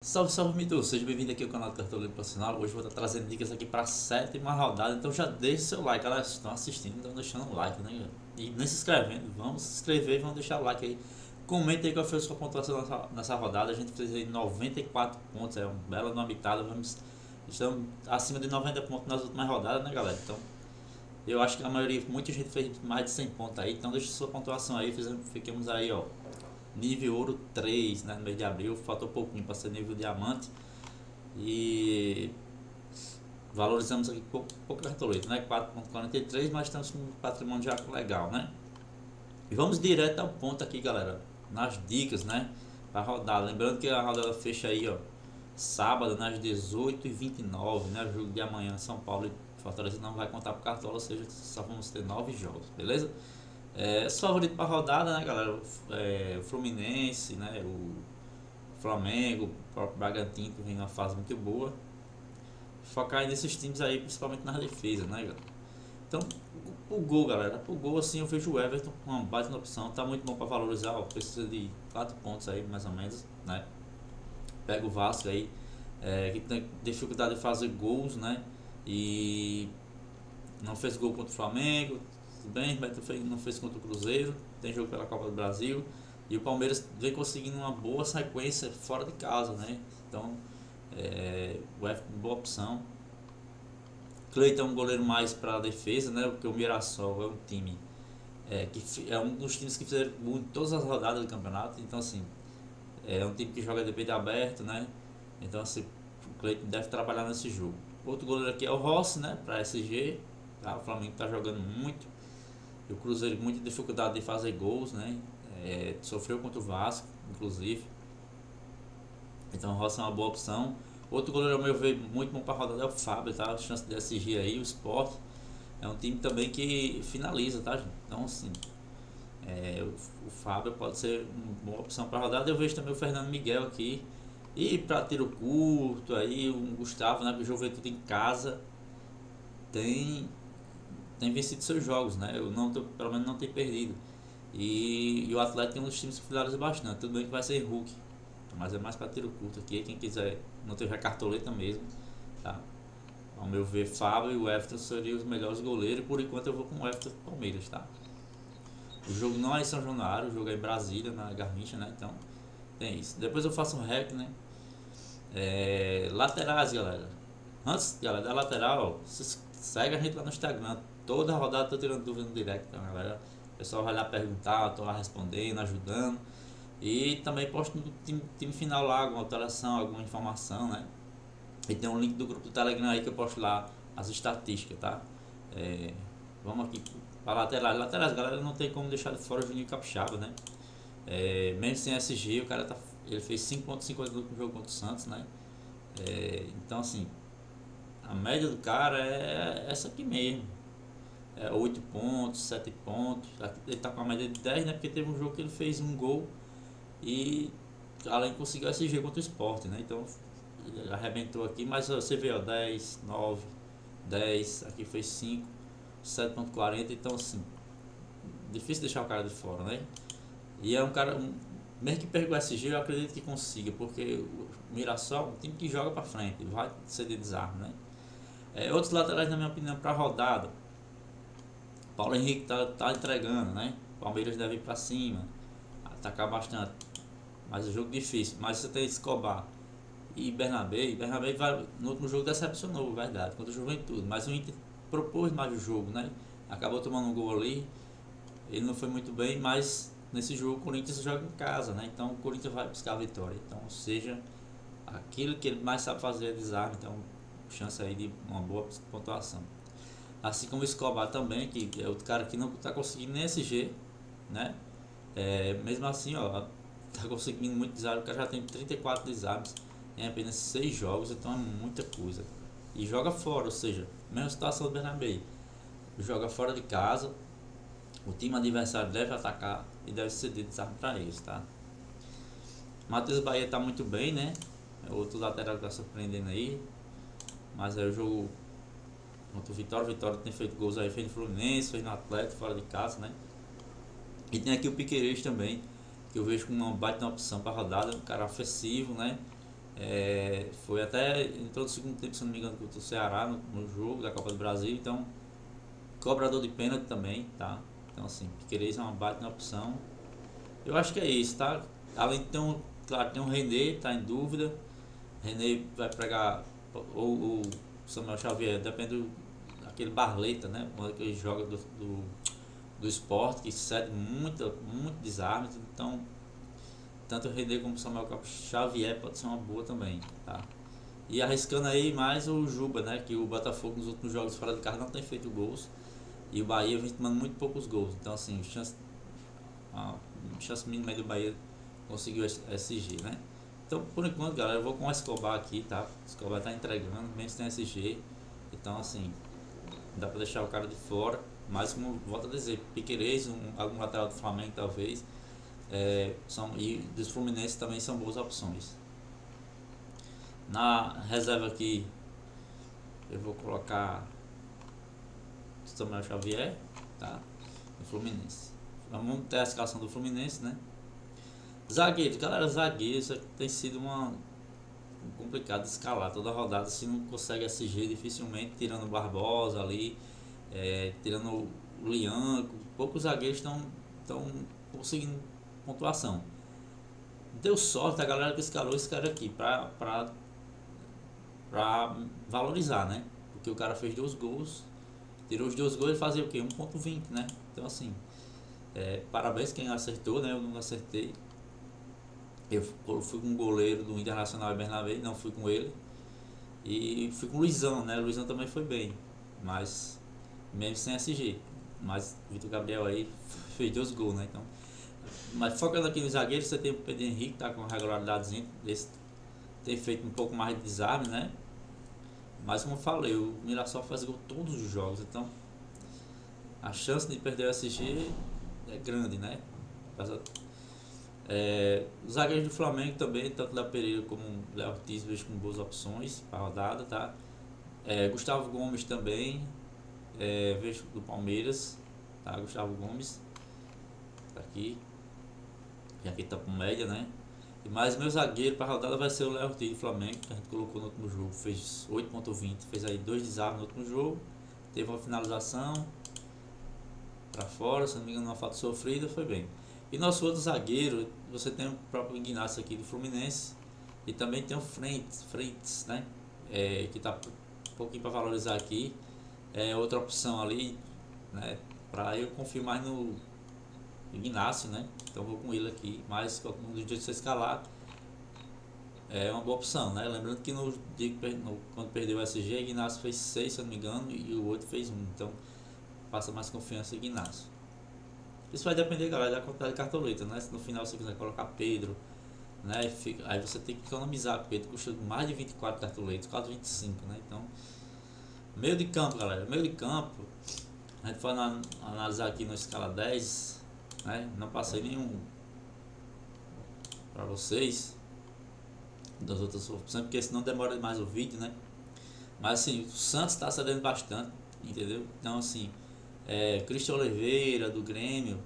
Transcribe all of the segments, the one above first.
Salve, salve, Midu! Seja bem-vindo aqui ao canal do Cartoleiro Profissional. Hoje vou estar trazendo dicas aqui para a sétima rodada. Então já deixe seu like, galera. Se estão assistindo, então deixando o like, né? E nem se inscrevendo. Vamos se inscrever e vamos deixar o like aí. Comenta aí qual foi a sua pontuação nessa rodada. A gente fez aí 94 pontos, é um belo nome mitado. Estamos acima de 90 pontos nas últimas rodadas, né, galera? Então eu acho que a maioria, muita gente fez mais de 100 pontos aí. Então deixa sua pontuação aí. Fiquemos aí, ó. Nível ouro 3, né, no mês de abril, faltou pouquinho para ser nível diamante. E valorizamos aqui pouco cartoleta, né? 4,43, mas estamos com um patrimônio já legal, né? E vamos direto ao ponto aqui, galera, nas dicas, né? Para rodar. Lembrando que a rodada fecha aí, ó, sábado, nas 18h29, né? O jogo de amanhã, São Paulo e Fortaleza não vai contar pro Cartola, ou seja, só vamos ter 9 jogos, beleza? Os favoritos para rodada, né, galera? O Fluminense, né? O Flamengo, o próprio Bragantino, que vem numa fase muito boa. Focar aí nesses times aí, principalmente nas defesas, né, galera? Então, o gol, galera. O gol, assim, eu vejo o Everton com uma baita opção. Tá muito bom para valorizar, ó, precisa de 4 pontos aí, mais ou menos, né? Pega o Vasco aí, que tem dificuldade de fazer gols, né? E não fez gol contra o Flamengo. Tudo bem, mas não fez contra o Cruzeiro, tem jogo pela Copa do Brasil, e o Palmeiras vem conseguindo uma boa sequência fora de casa, né? Então, o Everton, boa opção. Cleiton é um goleiro mais para a defesa, né? Porque o Mirassol é um time que é um dos times que fizeram muito todas as rodadas do campeonato, então assim, é um time que joga de peito aberto, né? Então assim, o Cleiton deve trabalhar nesse jogo. Outro goleiro aqui é o Rossi, né? Para SG, tá? O Flamengo está jogando muito. E o Cruzeiro com muita dificuldade de fazer gols, né? Sofreu contra o Vasco, inclusive. Então o Rossi é uma boa opção. Outro goleiro, ao meu ver, muito bom para rodada é o Fábio, tá? A chance de SG aí, o Sport. É um time também que finaliza, tá, gente? Então, assim, o Fábio pode ser uma boa opção para rodada. Eu vejo também o Fernando Miguel aqui. E para tiro curto, aí o Gustavo, né? O Juventude em casa tem vencido seus jogos, né? Eu não tô, pelo menos não tem perdido. E o Atlético tem uns times que finalizam bastante. Tudo bem que vai ser Hulk, mas é mais para tiro curto aqui. Quem quiser não ter cartoleta mesmo, tá? Ao meu ver, Fábio e o Everton seriam os melhores goleiros. Por enquanto eu vou com o Everton Palmeiras, tá? O jogo não é em São Januário, o jogo é em Brasília, na Garrincha, né? Então tem isso. Depois eu faço um rec, né? Laterais, galera. Antes, galera, da lateral, segue a gente lá no Instagram. Toda rodada eu tô tirando dúvida no direct, então, galera. O pessoal vai lá perguntar, tô lá respondendo, ajudando. E também posto no time final lá, alguma alteração, alguma informação, né? E tem um link do grupo do Telegram aí que eu posto lá as estatísticas, tá? Vamos aqui para laterais. Laterais, galera, não tem como deixar de fora o Juninho Capixaba, né? Mesmo sem SG, ele fez 5,50 no jogo contra o Santos, né? Então, assim, a média do cara é essa aqui mesmo. 8 pontos, 7 pontos. Ele tá com a média de 10, né? Porque teve um jogo que ele fez um gol e além conseguiu SG contra o Sport, né? Então ele arrebentou aqui, mas você vê, ó, 10, 9, 10, aqui foi 5, 7,40. Então assim, difícil deixar o cara de fora, né? E é um cara, mesmo que perca o SG, eu acredito que consiga, porque o Mirassol é um time que joga pra frente, vai ser de desarme, né? Outros laterais, na minha opinião, para rodada, Paulo Henrique tá entregando, né? Palmeiras deve ir para cima, atacar bastante, mas o jogo difícil. Mas você tem Escobar e Bernabé. Bernabé no último jogo decepcionou, verdade, contra o Juventude, mas o Inter propôs mais o jogo, né? Acabou tomando um gol ali, ele não foi muito bem, mas nesse jogo o Corinthians joga em casa, né? Então o Corinthians vai buscar a vitória. Então, ou seja, aquilo que ele mais sabe fazer é desarme, então chance aí de uma boa pontuação. Assim como o Escobar também, que é outro cara que não está conseguindo nem SG, né? Mesmo assim, ó, tá conseguindo muito desarme. O cara já tem 34 desarmes em apenas 6 jogos, então é muita coisa. E joga fora, ou seja, mesma situação do Bernabé. Joga fora de casa, o time adversário deve atacar e deve ceder desarme para eles, tá? Matheus Bahia tá muito bem, né? É outro lateral que tá surpreendendo aí. Mas é o jogo contra o Vitória. Vitória tem feito gols aí, fez no Fluminense, fez no Atlético, fora de casa, né? E tem aqui o Piquerez também, que eu vejo como uma baita opção para rodada, um cara ofensivo, né? Foi até entrou no segundo tempo, se não me engano, contra o Ceará no jogo da Copa do Brasil. Então, cobrador de pênalti também, tá? Então, assim, Piquerez é uma baita opção. Eu acho que é isso, tá? Além de ter claro, tem um René, tá em dúvida. René vai pegar ou o Samuel Xavier, depende daquele Barleta, né? Quando ele joga do esporte, que cede muito desarme. Então, tanto o René como o Samuel Xavier pode ser uma boa também, tá? E arriscando aí mais o Juba, né? Que o Botafogo nos últimos jogos fora de casa não tem feito gols. E o Bahia vem tomando muito poucos gols. Então, assim, a chance mínima do Bahia conseguiu SG, né? Então, por enquanto, galera, eu vou com o Escobar aqui, tá? O Escobar tá entregando, mesmo sem SG. Então, assim, dá pra deixar o cara de fora. Mas, como volto a dizer, Piquerez, algum lateral do Flamengo, talvez. E dos Fluminense também são boas opções. Na reserva aqui, eu vou colocar Samuel Xavier, tá? Do Fluminense. Vamos ter a escalação do Fluminense, né? Zagueiro, galera, zagueiro tem sido complicado de escalar toda a rodada. Se não consegue SG, dificilmente, tirando o Barbosa ali, tirando o Lianco, poucos zagueiros estão conseguindo pontuação. Deu sorte a galera que escalou esse cara aqui pra valorizar, né? Porque o cara fez 2 gols, tirou os 2 gols e fazia o quê? 1,20, né? Então, assim, parabéns quem acertou, né? Eu não acertei. Eu fui com um goleiro do Internacional Bernabé, não fui com ele. E fui com o Luizão, né? O Luizão também foi bem, mas mesmo sem SG. Mas o Vitor Gabriel aí fez 2 gols, né? Então, mas focando aqui nos zagueiros, você tem o Pedro Henrique, tá com uma regularidadezinha, tem feito um pouco mais de desarme, né? Mas como eu falei, o Mirassol faz gol todos os jogos, então a chance de perder o SG é grande, né? Os zagueiros do Flamengo também, tanto Léo Pereira como Léo Ortiz, vejo com boas opções para a rodada, tá? Gustavo Gomes também, vejo do Palmeiras, tá? Gustavo Gomes, tá aqui, já que tá com média, né? Mas meu zagueiro para a rodada vai ser o Léo Ortiz do Flamengo, que a gente colocou no último jogo, fez 8,20, fez aí 2 desarmes no último jogo, teve uma finalização para fora, se não me engano, uma falta sofrida, foi bem. E nosso outro zagueiro, você tem o próprio Ignacio aqui do Fluminense, e também tem o Frentes, né? Que tá um pouquinho para valorizar aqui. Outra opção ali, né? Para eu confio mais no Ignacio, né? Então vou com ele aqui, mas um dos dias de você escalar é uma boa opção, né? Lembrando que quando perdeu o SG, Ignacio fez 6, se eu não me engano, e o outro fez 1. Então passa mais confiança em Ignacio. Isso vai depender, galera, da quantidade de cartoleta, né? Se no final você quiser colocar Pedro, né? Aí você tem que economizar. Pedro custa mais de 24 cartoletas, quase 25, né? Então, meio de campo, galera. Meio de campo, a gente vai analisar aqui na escala 10, né? Não passei nenhum para vocês das outras opções, porque senão demora mais o vídeo, né? Mas assim, o Santos está cedendo bastante, entendeu? Então, assim, Cristian Oliveira do Grêmio,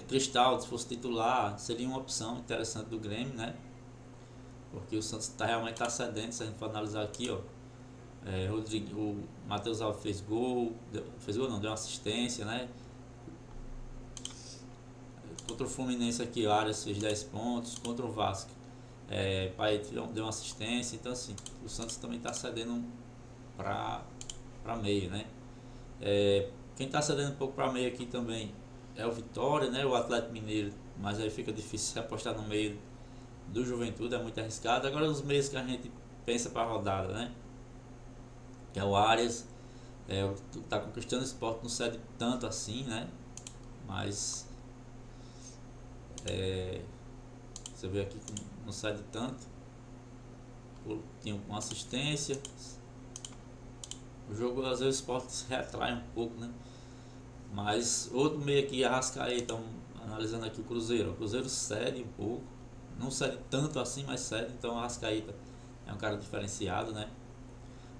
Cristal, se fosse titular, seria uma opção interessante do Grêmio, né? Porque o Santos realmente está cedendo. Se a gente for analisar aqui, ó, o Matheus Alves fez gol, não, deu uma assistência, né? Contra o Fluminense aqui, o Arias fez 10 pontos, contra o Vasco, Pai deu uma assistência. Então, assim, o Santos também está cedendo para meio, né? Quem está cedendo um pouco para meio aqui também é o Vitória, né? O Atlético Mineiro, mas aí fica difícil apostar no meio do Juventude, é muito arriscado. Agora os meios que a gente pensa para a rodada, né? Que é o Arias, tá conquistando o esporte, não cede tanto assim, né? Mas você vê aqui que não cede tanto. Tinha uma assistência. O jogo às vezes o esporte se retrai um pouco, né? Mas outro meio aqui, Arrascaeta, analisando aqui o Cruzeiro. O Cruzeiro cede um pouco, não cede tanto assim, mas cede. Então o Arrascaeta é um cara diferenciado, né?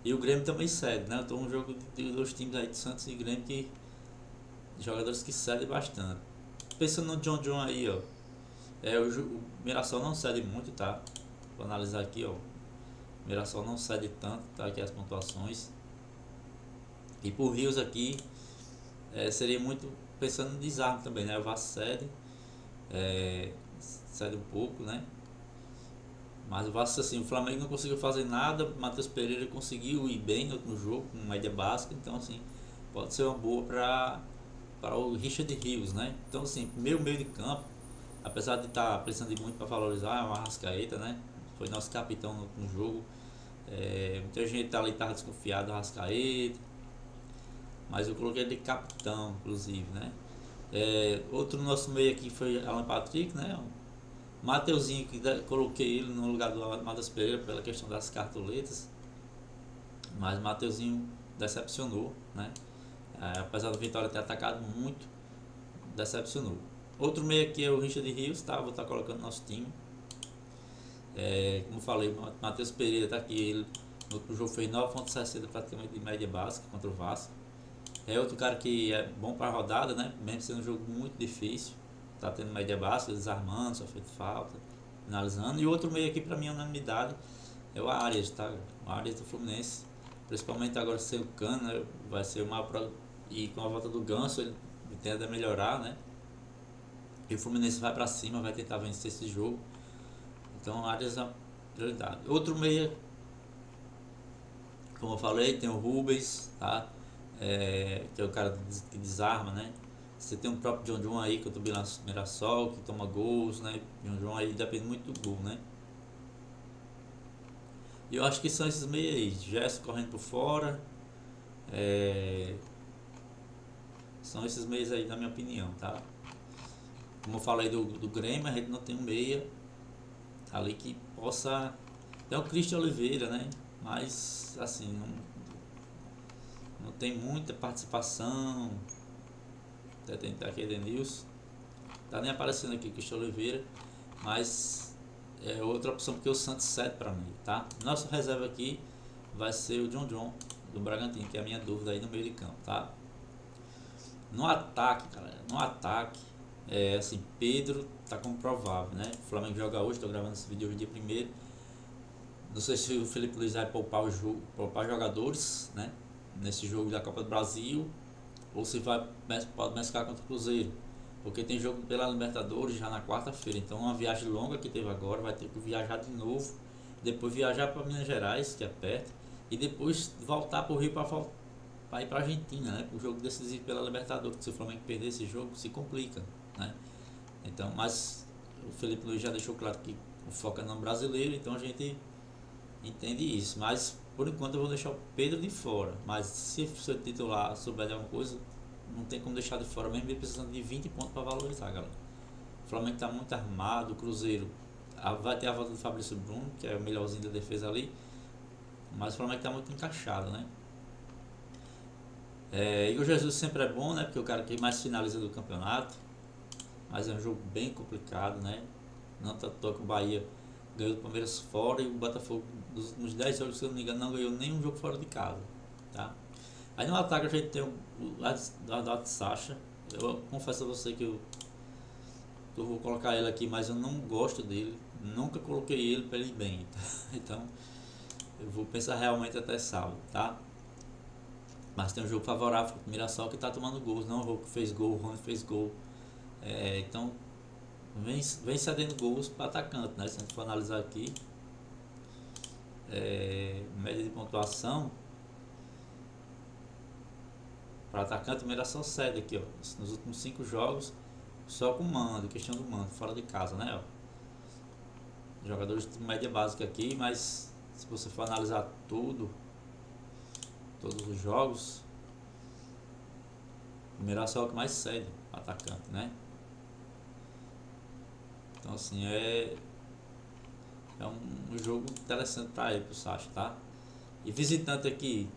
E o Grêmio também cede, né? Então um jogo de 2 times aí, de Santos e Grêmio, jogadores que cedem bastante. Pensando no John aí, ó, o Mirassol não cede muito, tá? for analisar aqui, ó, o Mirassol não cede tanto, tá aqui as pontuações. E por Rios aqui, seria muito pensando no desarme também, né? O Vasco cede um pouco, né? Mas o Vasco, assim, o Flamengo não conseguiu fazer nada, o Matheus Pereira conseguiu ir bem no último jogo, com média básica, então assim, pode ser uma boa para o Richard Rios, né? Então assim, meio de campo, apesar de estar precisando de muito para valorizar, é uma Arrascaeta, né? Foi nosso capitão no último jogo. Muita gente ali estava desconfiado do Arrascaeta, mas eu coloquei ele de capitão, inclusive, né? Outro nosso meio aqui foi Alan Patrick, né? Mateuzinho, que coloquei ele no lugar do Matheus Pereira pela questão das cartoletas, mas Mateuzinho decepcionou, né? Apesar do Vitória ter atacado muito, decepcionou. Outro meio aqui é o Richard Rios, tá? Vou estar colocando no nosso time. Como falei, Matheus Pereira tá aqui, ele no outro jogo fez 9,60 praticamente de média básica contra o Vasco. É outro cara que é bom para a rodada, né? Mesmo sendo um jogo muito difícil, tá tendo média básica, desarmando, só feito falta, finalizando. E outro meio aqui para mim, unanimidade, é o Arias, tá? O Arias do Fluminense, principalmente agora sem o Cano, né? Vai ser uma e com a volta do Ganso ele tende a melhorar, né? E o Fluminense vai para cima, vai tentar vencer esse jogo. Então, Arias é uma prioridade. Outro meia, como eu falei, tem o Rubens, tá? Que é o cara que desarma, né? Você tem o próprio John aí, que eu tô no Mirassol, que toma gols, né? John aí depende muito do gol, né? E eu acho que são esses meios aí. Gerson correndo por fora. São esses meios aí, na minha opinião, tá? Como eu falei do Grêmio, a gente não tem um meia ali que possa. Tem o Cristian Oliveira, né? Mas, assim, não tem muita participação. Até tentar aqui Edenilson. Tá nem aparecendo aqui o Cristian Oliveira. Mas é outra opção, porque o Santos cede para mim, tá? Nossa reserva aqui vai ser o John do Bragantino, que é a minha dúvida aí no meio de campo, tá? No ataque, galera, assim, Pedro tá como provável, né? O Flamengo joga hoje, tô gravando esse vídeo hoje dia 1º. Não sei se o Felipe Luiz vai poupar jogadores, né? Nesse jogo da Copa do Brasil, ou se pode mesclar contra o Cruzeiro, porque tem jogo pela Libertadores já na quarta-feira. Então uma viagem longa que teve agora, vai ter que viajar de novo, depois viajar para Minas Gerais, que é perto, e depois voltar para o Rio para ir para a Argentina, né? O jogo decisivo pela Libertadores, que se o Flamengo perder esse jogo, se complica, né? Então, mas o Felipe Luiz já deixou claro que o foco é no brasileiro, então a gente entende isso. Mas por enquanto eu vou deixar o Pedro de fora. Mas se o seu titular souber de alguma coisa, não tem como deixar de fora, mesmo ele precisando de 20 pontos para valorizar, galera. O Flamengo está muito armado, o Cruzeiro vai ter a volta do Fabrício Bruno, que é o melhorzinho da defesa ali, mas o Flamengo está muito encaixado, né? Igor Jesus sempre é bom, né? Porque é o cara que mais finaliza do campeonato. Mas é um jogo bem complicado, né? Não tá à toa que o Bahia ganhou do Palmeiras fora, e o Botafogo, dos últimos 10 jogos, se eu não me engano, não ganhou nenhum jogo fora de casa, tá? Aí no ataque a gente tem o Adalto Sacha. Eu confesso a você que eu vou colocar ele aqui, mas eu não gosto dele. Nunca coloquei ele para ele ir bem. Então eu vou pensar realmente até sábado, tá? Mas tem um jogo favorável para o Mirassol, que está tomando gols. Não o Hulk fez gol, o Rony fez gol. Então vem cedendo gols para atacante, né? Se a gente for analisar aqui, média de pontuação para atacante, o Mirassol cede aqui, ó, nos últimos 5 jogos, só com mando, questão do mando, fora de casa, né? Ó. Jogadores de média básica aqui, mas se você for analisar todos os jogos, o Mirassol é o que mais cede atacante, né? Então assim, é um jogo interessante para ele, pro Sacha, tá? E visitante aqui,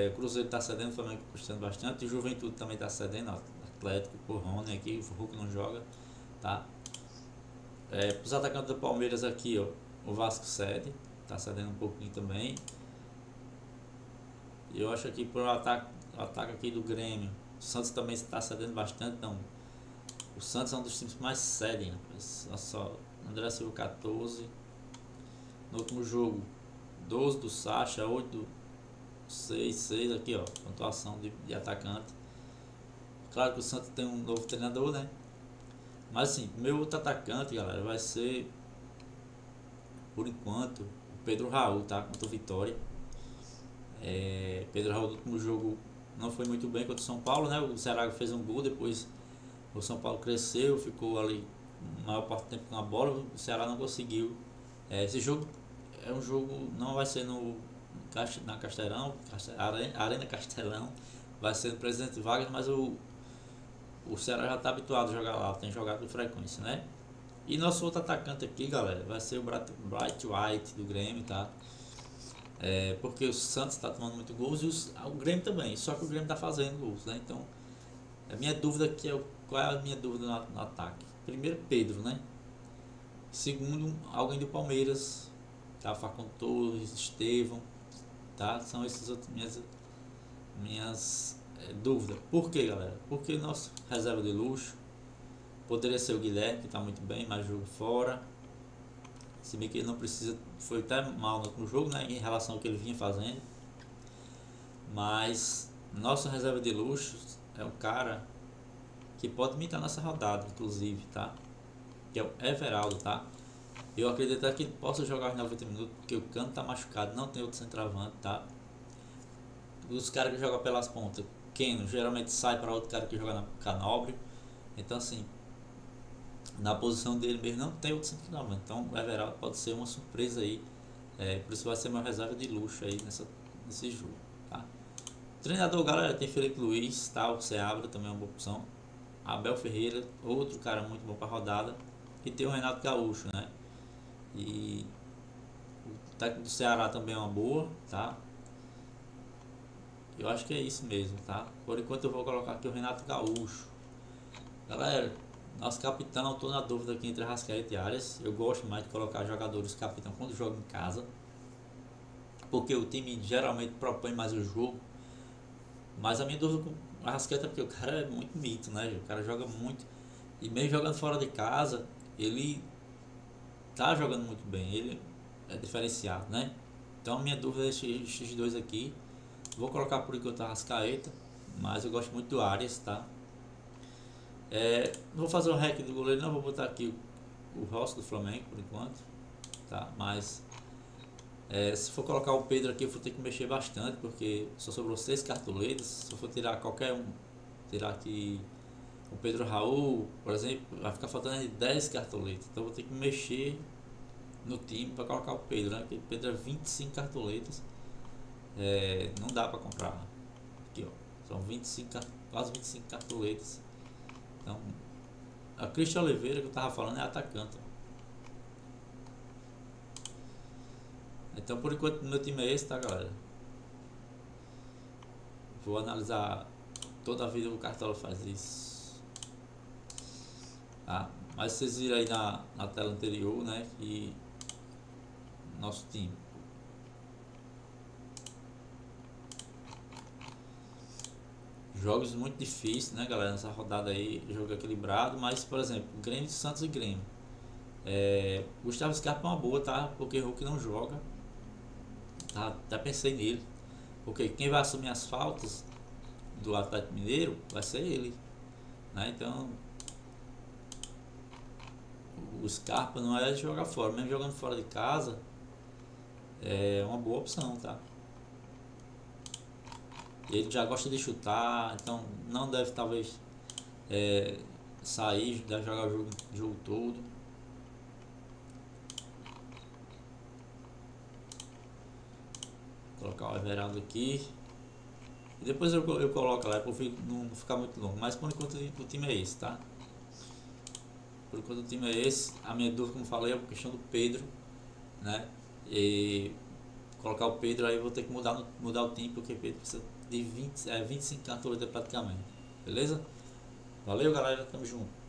o Cruzeiro está cedendo, o Flamengo custando bastante, e o Juventude também está cedendo, ó, Atlético, por Rony aqui, o Hulk não joga, tá? Para os atacantes do Palmeiras aqui, ó, o Vasco cede, está cedendo um pouquinho também. E eu acho aqui pro ataque aqui do Grêmio, o Santos também está cedendo bastante, então o Santos é um dos times que mais cedem, né? Só André Silva 14, No último jogo, 12 do Sacha, 8 do 6 aqui, ó, pontuação de atacante. Claro que o Santos tem um novo treinador, né? Mas assim, meu outro atacante, galera, vai ser, por enquanto, o Pedro Raul, tá? Contra o Vitória. Pedro Raul no último jogo não foi muito bem contra o São Paulo, né? O Ceará fez um gol, depois o São Paulo cresceu, ficou ali a maior parte do tempo com a bola, o Ceará não conseguiu. Esse jogo é um jogo, não vai ser na Castelão, Arena Castelão, vai ser no Presidente Vargas, mas o Ceará já está habituado a jogar lá, tem jogado com frequência, né? E nosso outro atacante aqui, galera, vai ser o Bright White do Grêmio, tá? Porque o Santos está tomando muito gols e o Grêmio também, só que o Grêmio está fazendo gols, né? Então, a minha dúvida aqui qual é a minha dúvida no ataque? Primeiro, Pedro, né? Segundo, alguém do Palmeiras, tá? Facundo Torres, Estevão, tá? São essas outras minhas dúvidas. Por quê, galera? Porque nosso reserva de luxo poderia ser o Guilherme, que está muito bem, mas jogo fora. Se bem que ele não precisa, foi até mal no jogo, né, em relação ao que ele vinha fazendo. Mas nosso reserva de luxo é um cara que pode imitar nessa rodada, inclusive, tá? Que é o Everaldo, tá? Eu acredito que ele possa jogar os 90 minutos, porque o Cano tá machucado, não tem outro centroavante, tá? Os caras que jogam pelas pontas, Keno geralmente sai para outro cara que joga na Canóbrio. Então assim, na posição dele mesmo não tem outro centroavante. Então o Everaldo pode ser uma surpresa aí. Por isso vai ser uma reserva de luxo aí nesse jogo, tá? Treinador, galera, tem Felipe Luiz, tá? O Seabra também é uma boa opção. Abel Ferreira, outro cara muito bom para rodada. E tem o Renato Gaúcho, né? E o técnico do Ceará também é uma boa, tá? Eu acho que é isso mesmo, tá? Por enquanto eu vou colocar aqui o Renato Gaúcho. Galera, nosso capitão, tô na dúvida aqui entre Arrascaeta e Arias. Eu gosto mais de colocar jogadores capitão quando jogo em casa, porque o time geralmente propõe mais o jogo. Mas a minha dúvida com o Arrascaeta é porque o cara é muito mito, né? O cara joga muito. E mesmo jogando fora de casa, ele tá jogando muito bem. Ele é diferenciado, né? Então a minha dúvida é esses dois aqui. Vou colocar por enquanto a Arrascaeta, mas eu gosto muito do Arias, tá? Não vou fazer o hack do goleiro, não. Vou botar aqui o Rossi do Flamengo por enquanto, tá? Mas se for colocar o Pedro aqui, eu vou ter que mexer bastante, porque só sobrou 6 cartoletas. Se eu for tirar qualquer um, tirar aqui o Pedro Raul, por exemplo, vai ficar faltando 10 cartoletas. Então eu vou ter que mexer no time para colocar o Pedro, né? Porque o Pedro é 25 cartoletas. Não dá para comprar. Aqui, ó, são 25, quase 25 cartoletas. Então, a Cristian Oliveira que eu tava falando é atacante. Então, por enquanto, meu time é esse, tá, galera? Vou analisar toda a vida que o Cartola faz isso, tá? Mas vocês viram aí na tela anterior, né, que nosso time jogos muito difíceis, né, galera? Nessa rodada aí, jogo equilibrado. Mas, por exemplo, Grêmio, Santos e Grêmio. Gustavo Scarpa é uma boa, tá? Porque o Hulk não joga. Tá? Até pensei nele. Porque quem vai assumir as faltas do Atlético Mineiro vai ser ele, né? Então, o Scarpa não é de jogar fora. Mesmo jogando fora de casa, é uma boa opção, tá? Ele já gosta de chutar, então não deve talvez sair, deve jogar o jogo todo. Vou colocar o Everaldo aqui. E depois eu coloco lá, para não ficar muito longo. Mas por enquanto o time é esse, tá? Por enquanto o time é esse. A minha dúvida, como falei, é a questão do Pedro, né? E colocar o Pedro aí eu vou ter que mudar o time, porque o Pedro precisa de 25 cartoletas praticamente. Beleza? Valeu, galera. Tamo junto.